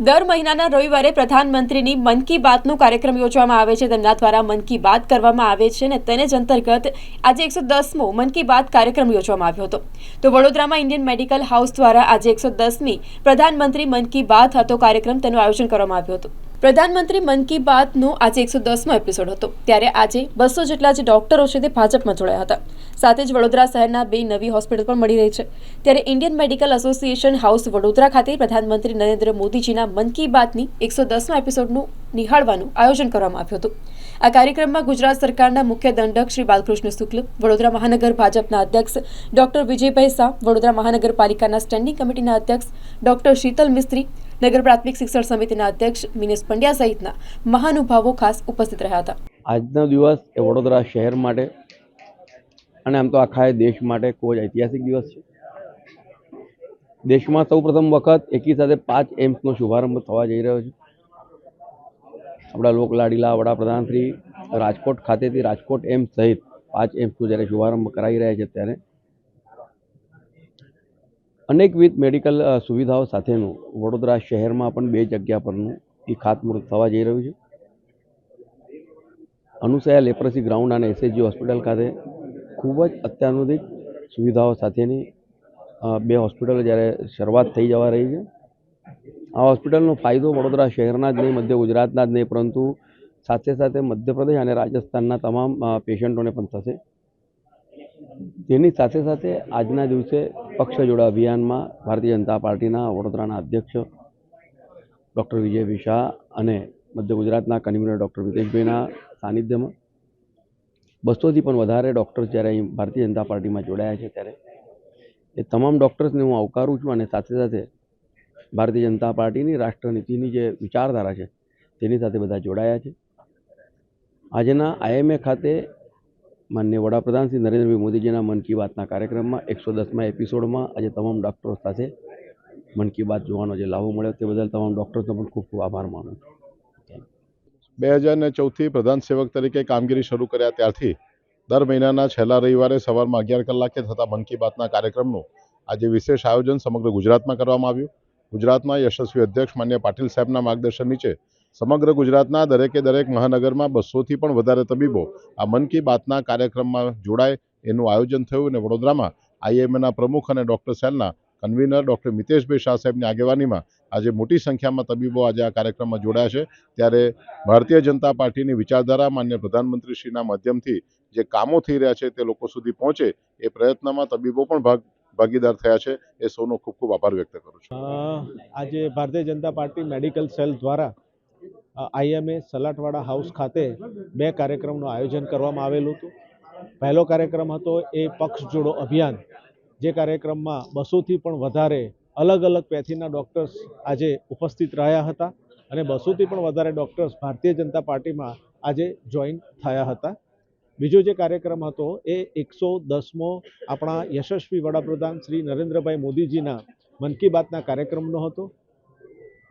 દર મહિનાના રવિવારે પ્રધાનમંત્રીની મન કી બાતનો કાર્યક્રમ યોજવામાં આવે છે। તેમના દ્વારા મન કી બાત કરવામાં આવે છે અને તેને જ અંતર્ગત આજે 110મો મન કી બાત કાર્યક્રમ યોજવામાં આવ્યો હતો। તો વડોદરામાં ઇન્ડિયન મેડિકલ હાઉસ દ્વારા આજે 110મી પ્રધાનમંત્રી મન કી બાત હતો કાર્યક્રમ, તેનું આયોજન કરવામાં આવ્યું હતું। પ્રધાનમંત્રી મન કી બાતનો આજે 110મો એપિસોડ હતો, ત્યારે આજે 200 જેટલા જે ડોક્ટરો છે તે ભાજપમાં જોડાયા હતા। સાથે જ વડોદરા શહેરના 2 નવી હોસ્પિટલ પણ મળી રહી છે। ત્યારે Indian medical association house Vadodara ખાતે પ્રધાનમંત્રી નરેન્દ્ર મોદીજીના મન કી બાતની 110મા એપિસોડનું નિહાળવાનું આયોજન કરવામાં આવ્યું હતું। આ કાર્યક્રમમાં ગુજરાત સરકારના મુખ્ય દંડક શ્રી બાલકૃષ્ણ શુક્લ, વડોદરા મહાનગર ભાજપના અધ્યક્ષ ડોક્ટર વિજયભાઈ શાહ, વડોદરા મહાનગરપાલિકાના સ્ટેન્ડિંગ કમિટીના અધ્યક્ષ ડોક્ટર શીતલ મિસ્ત્રી, નગર પ્રાથમિક શિક્ષણ સમિતિના અધ્યક્ષ મિનેશ પંડ્યા સહિતના મહાનુભાવો ખાસ ઉપસ્થિત રહ્યા હતા। આજનો દિવસ એ વડોદરા શહેર માટે અને આમ તો આખા દેશ માટે ખૂબ જ ઐતિહાસિક દિવસ છે। દેશમાં સૌપ્રથમ વખત એકી સાથે 5 એમ્સનો શુભારંભ થવા જઈ રહ્યો છે। આપણા લોકલાડીલા વડાપ્રધાન શ્રી રાજકોટ ખાતેથી રાજકોટ એમ્સ સહિત 5 એમ્સનો જ્યારે શુભારંભ કરાવી રહ્યા છે, ત્યારે અનેકવિધ મેડિકલ સુવિધાઓ સાથેનું વડોદરા શહેરમાં પણ 2 જગ્યા પરનું એ ખાતમુહૂર્ત થવા જઈ રહ્યું છે। અનુસયા લેપ્રસી ગ્રાઉન્ડ અને એસએચજી હોસ્પિટલ ખાતે ખૂબ જ અત્યાધુનિક સુવિધાઓ સાથેની 2 હોસ્પિટલો જ્યારે શરૂઆત થઈ જવા રહી છે। આ હોસ્પિટલનો ફાયદો વડોદરા શહેરના જ નહીં, મધ્ય ગુજરાતના જ નહીં, પરંતુ સાથે સાથે મધ્યપ્રદેશ અને રાજસ્થાનના તમામ પેશન્ટોને પણ થશે। તેની સાથે સાથે આજના દિવસે પક્ષ જોડા અભિયાનમાં ભારતીય જનતા પાર્ટીના વડોદરાના અધ્યક્ષ ડૉક્ટર વિજયભાઈ શાહ અને મધ્ય ગુજરાતના કન્વીનર ડૉક્ટર મિતેશભાઈના સાનિધ્યમાં 200થી પણ વધારે ડૉક્ટર્સ જ્યારે અહીં ભારતીય જનતા પાર્ટીમાં જોડાયા છે, ત્યારે એ તમામ ડૉક્ટર્સને હું આવકારું છું અને સાથે સાથે ભારતીય જનતા પાર્ટીની રાષ્ટ્રનીતિની જે વિચારધારા છે તેની સાથે બધા જોડાયા છે। આજના આઈએમએ ખાતે માનનીય વડાપ્રધાન શ્રી નરેન્દ્રભાઈ મોદીજીના મન કી બાતના કાર્યક્રમમાં 110મા એપિસોડમાં આજે તમામ ડૉક્ટરો સાથે મન કી બાત જોવાનો જે લાભો મળ્યો તે બદલ તમામ ડૉક્ટર્સનો પણ ખૂબ ખૂબ આભાર માનું છું। 2014થી પ્રધાન સેવક તરીકે કામગીરી શરૂ કર્યા ત્યારથી દર મહિનાના છેલ્લા રવિવારે સવારમાં 11 કલાકે થતા મન કી બાતના કાર્યક્રમનું આજે વિશેષ આયોજન સમગ્ર ગુજરાતમાં કરવામાં આવ્યું। ગુજરાતના યશસ્વી અધ્યક્ષ માન્ય પાટીલ સાહેબના માર્ગદર્શન નીચે સમગ્ર ગુજરાતના દરેકે દરેક મહાનગરમાં 200થી પણ વધારે તબીબો આ મન કી બાતના કાર્યક્રમમાં જોડાય એનું આયોજન થયું અને વડોદરામાં આઈએમએના પ્રમુખ અને ડૉક્ટર સેલના કન્વીનર ડૉક્ટર મિતેશભાઈ શાહ સાહેબની આગેવાનીમાં આજે મોટી સંખ્યામાં તબીબો આજે આ કાર્યક્રમમાં જોડાયા છે। ત્યારે ભારતીય જનતા પાર્ટીની વિચારધારા માન્ય પ્રધાનમંત્રીશ્રીના માધ્યમથી જે કામો થઈ રહ્યા છે તે લોકો સુધી પહોંચે એ પ્રયત્નમાં તબીબો પણ ભાગીદાર થયા છે। એ સૌનો ખૂબ ખૂબ આભાર વ્યક્ત કરું છું। આજે Bharatiya Janata party medical cell દ્વારા આઈએમએ સલાટવાડા હાઉસ ખાતે 2 કાર્યક્રમનું આયોજન કરવામાં આવેલું હતું। પહેલો કાર્યક્રમ હતો એ પક્ષ જોડો અભિયાન, જે કાર્યક્રમમાં 200થી પણ વધારે અલગ અલગ પેથીના ડૉક્ટર્સ આજે ઉપસ્થિત રહ્યા હતા અને 200થી પણ વધારે ડૉક્ટર્સ ભારતીય જનતા પાર્ટીમાં આજે જોઈન થયા હતા। બીજો જે કાર્યક્રમ હતો એ 110મો આપણા યશસ્વી વડાપ્રધાન શ્રી નરેન્દ્રભાઈ મોદીજીના મન કી બાતના કાર્યક્રમનો હતો।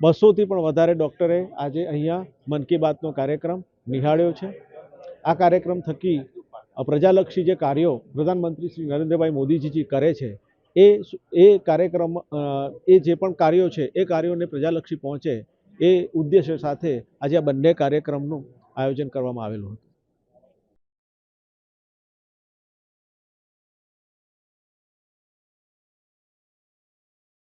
200થી પણ વધારે ડૉક્ટરે આજે અહીંયા મન કી બાતનો કાર્યક્રમ નિહાળ્યો છે। આ કાર્યક્રમ થકી પ્રજાલક્ષી જે કાર્યો પ્રધાનમંત્રી શ્રી નરેન્દ્રભાઈ મોદીજી કરે છે એ કાર્યક્રમ એ જે પણ કાર્યો છે એ કાર્યોને પ્રજાલક્ષી પહોંચે એ ઉદ્દેશ્ય સાથે આજે આ બંને કાર્યક્રમનું આયોજન કરવામાં આવેલું હતું।